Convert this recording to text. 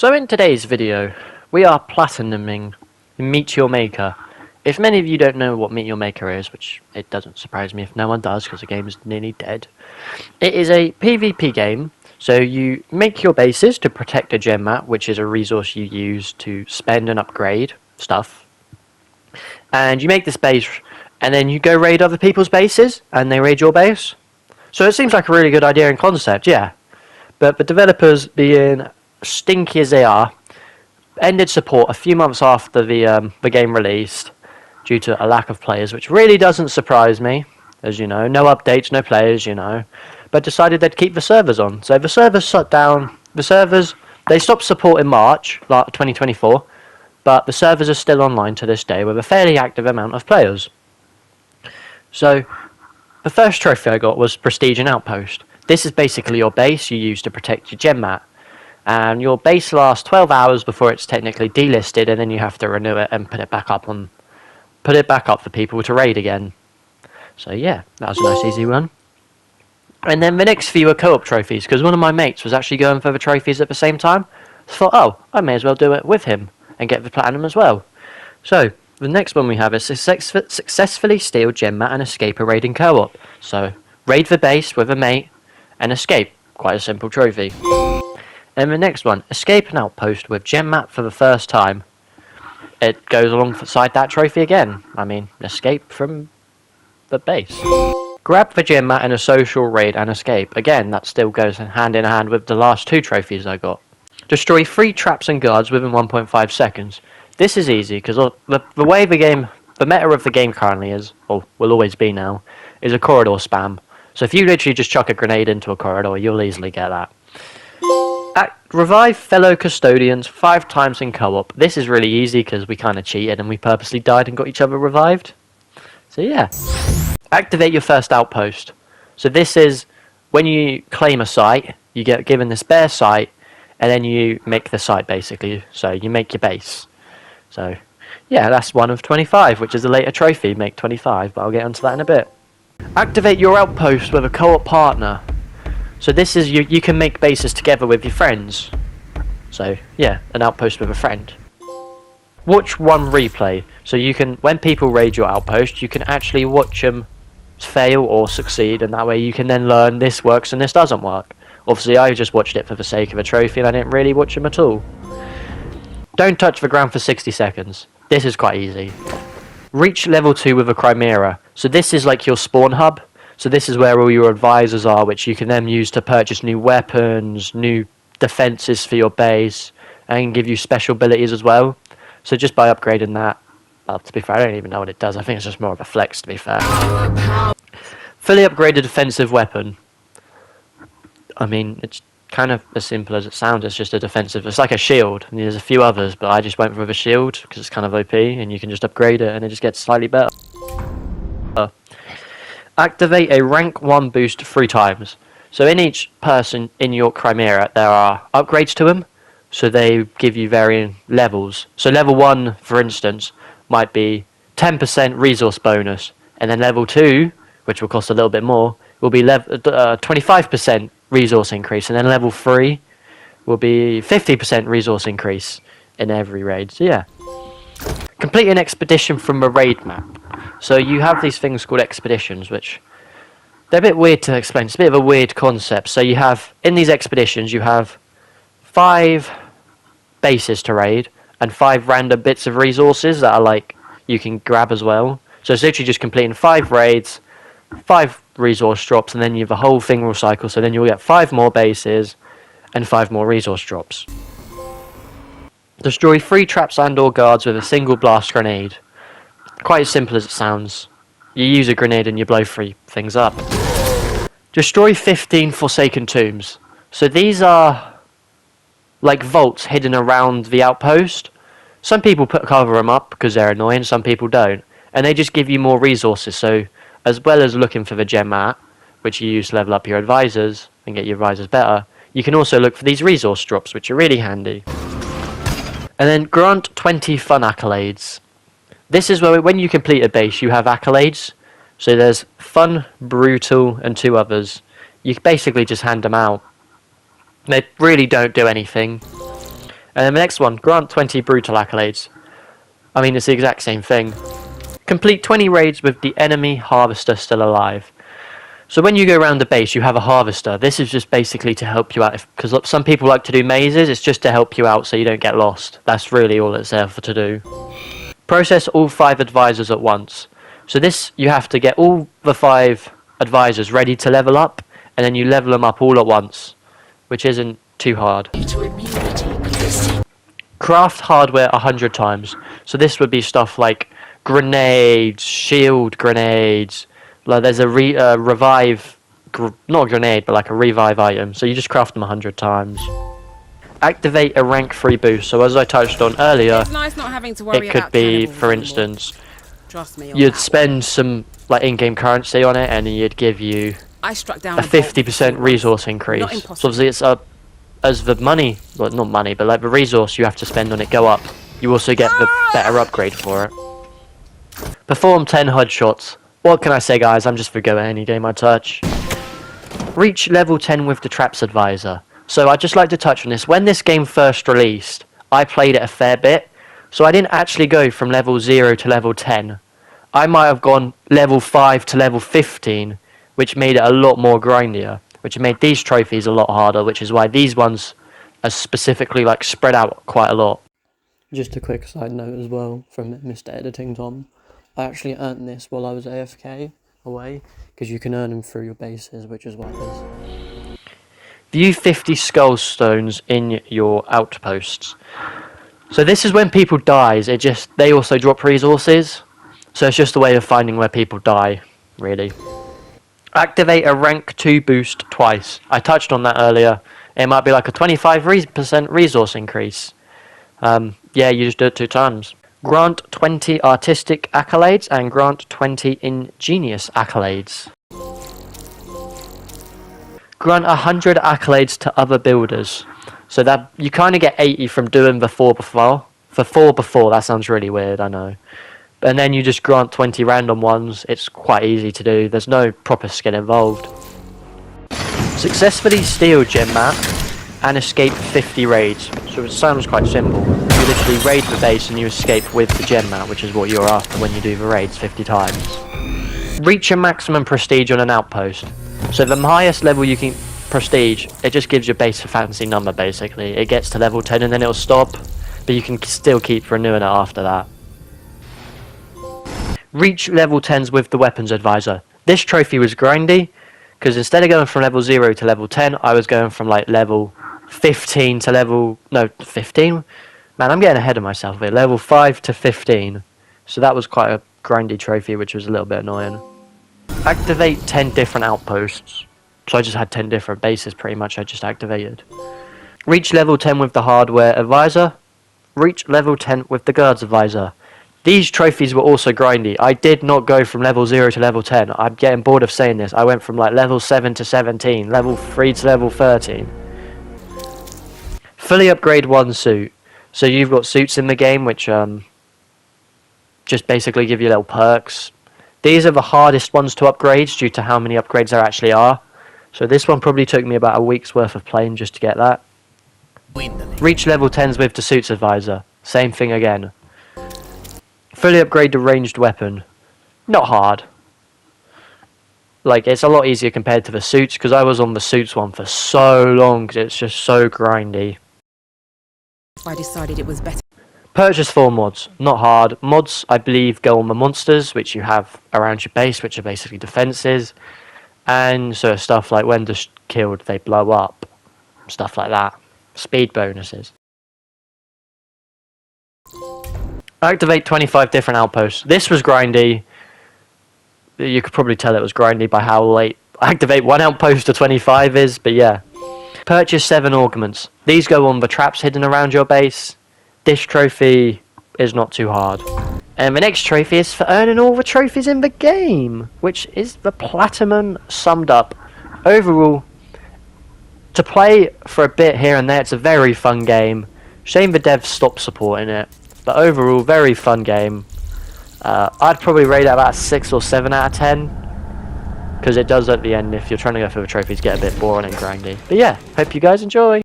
So in today's video, we are platinuming Meet Your Maker. If many of you don't know what Meet Your Maker is, which it doesn't surprise me if no one does because the game is nearly dead, it is a PvP game. So you make your bases to protect a gem map, which is a resource you use to spend and upgrade stuff. And you make this base, and then you go raid other people's bases, and they raid your base. So it seems like a really good idea and concept, yeah. But the developers, being stinky as they are, ended support a few months after the game released due to a lack of players, which really doesn't surprise me, as you know. No updates, no players, you know. But decided they'd keep the servers on. So the servers shut down. The servers, they stopped support in March, like 2024, but the servers are still online to this day with a fairly active amount of players. So the first trophy I got was Prestige and Outpost. This is basically your base you use to protect your gem mat. And your base lasts 12 hours before it's technically delisted, and then you have to renew it and put it back up for people to raid again. So yeah, that was a nice easy one. And then the next few were co-op trophies, because one of my mates was actually going for the trophies at the same time. So I thought, oh, I may as well do it with him and get the platinum as well. So the next one we have is successfully steal gem mat and escape a raiding co-op. So raid the base with a mate and escape. Quite a simple trophy. And the next one, escape an outpost with gem mat for the first time. It goes alongside that trophy again. I mean, escape from the base. Grab the gem mat in a social raid and escape. Again, that still goes hand in hand with the last two trophies I got. Destroy 3 traps and guards within 1.5 seconds. This is easy because the way the meta of the game currently is, or will always be now, is a corridor spam. So if you literally just chuck a grenade into a corridor, you'll easily get that. Revive fellow custodians 5 times in co-op. This is really easy because we kind of cheated and we purposely died and got each other revived. So yeah. Activate your first outpost. So this is when you claim a site, you get given this bare site, and then you make the site basically. So you make your base. So yeah, that's one of 25, which is a later trophy, make 25, but I'll get onto that in a bit. Activate your outpost with a co-op partner. So this is, you can make bases together with your friends. So yeah, an outpost with a friend. Watch one replay. So you can, when people raid your outpost, you can actually watch them fail or succeed, and that way you can then learn this works and this doesn't work. Obviously I just watched it for the sake of a trophy and I didn't really watch them at all. Don't touch the ground for 60 seconds. This is quite easy. Reach level 2 with a Chimera. So this is like your spawn hub. So this is where all your advisors are, which you can then use to purchase new weapons, new defenses for your base, and give you special abilities as well. So just by upgrading that, well, to be fair, I don't even know what it does. I think it's just more of a flex, to be fair. Fully upgraded defensive weapon. I mean, it's kind of as simple as it sounds. It's just a defensive. It's like a shield. I mean, there's a few others, but I just went with a shield because it's kind of OP, and you can just upgrade it, and it just gets slightly better. Activate a rank 1 boost 3 times. So in each person in your Chimera, there are upgrades to them. So they give you varying levels. So level 1, for instance, might be 10% resource bonus. And then level 2, which will cost a little bit more, will be 25% resource increase. And then level 3 will be 50% resource increase in every raid. So yeah. Complete an expedition from the raid map. So you have these things called expeditions, which they're a bit weird to explain. It's a bit of a weird concept. So you have, in these expeditions, you have 5 bases to raid and 5 random bits of resources that are like, you can grab as well. So it's literally just completing 5 raids, 5 resource drops, and then you have the whole thing will cycle. So then you'll get 5 more bases and 5 more resource drops. Destroy 3 traps and or guards with a single blast grenade. Quite as simple as it sounds. You use a grenade and you blow 3 things up. Destroy 15 Forsaken Tombs. So these are like vaults hidden around the outpost. Some people cover them up because they're annoying, some people don't. And they just give you more resources. So as well as looking for the gem mat, which you use to level up your advisors and get your advisors better, you can also look for these resource drops, which are really handy. And then grant 20 fun accolades. This is where when you complete a base, you have accolades. So there's fun, brutal, and 2 others. You basically just hand them out. They really don't do anything. And then the next one, grant 20 brutal accolades. I mean, it's the exact same thing. Complete 20 raids with the enemy harvester still alive. So when you go around the base, you have a harvester. This is just basically to help you out, because some people like to do mazes. It's just to help you out so you don't get lost. That's really all it's there for to do. Process all 5 advisors at once. So this, you have to get all the 5 advisors ready to level up, and then you level them up all at once, which isn't too hard. Craft hardware 100 times. So this would be stuff like grenades, shield grenades. Like there's a revive, not a grenade, but like a revive item. So you just craft them 100 times. Activate a rank 3 boost. So as I touched on earlier, it's nice not having to worry it could about be, cannibals for anymore. instance, Trust me on you'd that spend one. some like in-game currency on it, and you'd give you I struck down a a bolt 50% resource increase. Not So impossible. obviously it's up as the money, well not money, but like the resource you have to spend on it go up. You also get the better upgrade for it. Perform 10 HUD shots. What can I say, guys? I'm just for go at any game I touch. Reach level 10 with the Traps Advisor. So I'd just like to touch on this. When this game first released, I played it a fair bit. So I didn't actually go from level 0 to level 10. I might have gone level 5 to level 15, which made it a lot more grindier, which made these trophies a lot harder, which is why these ones are specifically like spread out quite a lot. Just a quick side note as well from Mr. Editing Tom. I actually earned this while I was AFK away, because you can earn them through your bases, which is what it is. View 50 skull stones in your outposts. So this is when people dies, they also drop resources. So it's just a way of finding where people die, really. Activate a rank 2 boost twice. I touched on that earlier. It might be like a 25% resource increase. Yeah, you just do it 2 times. Grant 20 artistic accolades and grant 20 ingenious accolades. Grant 100 accolades to other builders. So that you kind of get 80 from doing the 4 before. For 4 before, that sounds really weird, I know. And then you just grant 20 random ones. It's quite easy to do. There's no proper skill involved. Successfully steal gem map and escape 50 raids. So it sounds quite simple. You literally raid the base and you escape with the gem map, which is what you're after when you do the raids 50 times. Reach a maximum prestige on an outpost. So the highest level you can prestige, it just gives your base a fancy number basically. It gets to level 10 and then it'll stop, but you can still keep renewing it after that. Reach level 10s with the weapons advisor. This trophy was grindy, because instead of going from level 0 to level 10, I was going from like level 15 to level, no, 15? Man, I'm getting ahead of myself here. Level 5 to 15. So that was quite a grindy trophy, which was a little bit annoying. Activate 10 different outposts. So I just had 10 different bases pretty much I just activated. Reach level 10 with the hardware advisor. Reach level 10 with the guards advisor. These trophies were also grindy. I did not go from level 0 to level 10. I'm getting bored of saying this. I went from like level 7 to 17, level 3 to level 13. Fully upgrade 1 suit. So you've got suits in the game which just basically give you little perks. These are the hardest ones to upgrade due to how many upgrades there actually are. So this one probably took me about a week's worth of playing just to get that. Reach level 10s with the suits advisor. Same thing again. Fully upgrade the ranged weapon. Not hard. Like, it's a lot easier compared to the suits, because I was on the suits one for so long, because it's just so grindy. I decided it was better. Purchase 4 mods. Not hard. Mods, I believe, go on the monsters, which you have around your base, which are basically defences. And so stuff like when they're killed, they blow up. Stuff like that. Speed bonuses. Activate 25 different outposts. This was grindy. You could probably tell it was grindy by how late activate 1 outpost to 25 is, but yeah. Purchase 7 augments. These go on the traps hidden around your base. This trophy is not too hard. And the next trophy is for earning all the trophies in the game, which is the Platinum summed up. Overall, to play for a bit here and there, it's a very fun game. Shame the devs stopped supporting it. But overall, very fun game. I'd probably rate it about a 6 or 7 out of 10. Because it does at the end, if you're trying to go for the trophies, get a bit boring and grindy. But yeah, hope you guys enjoy.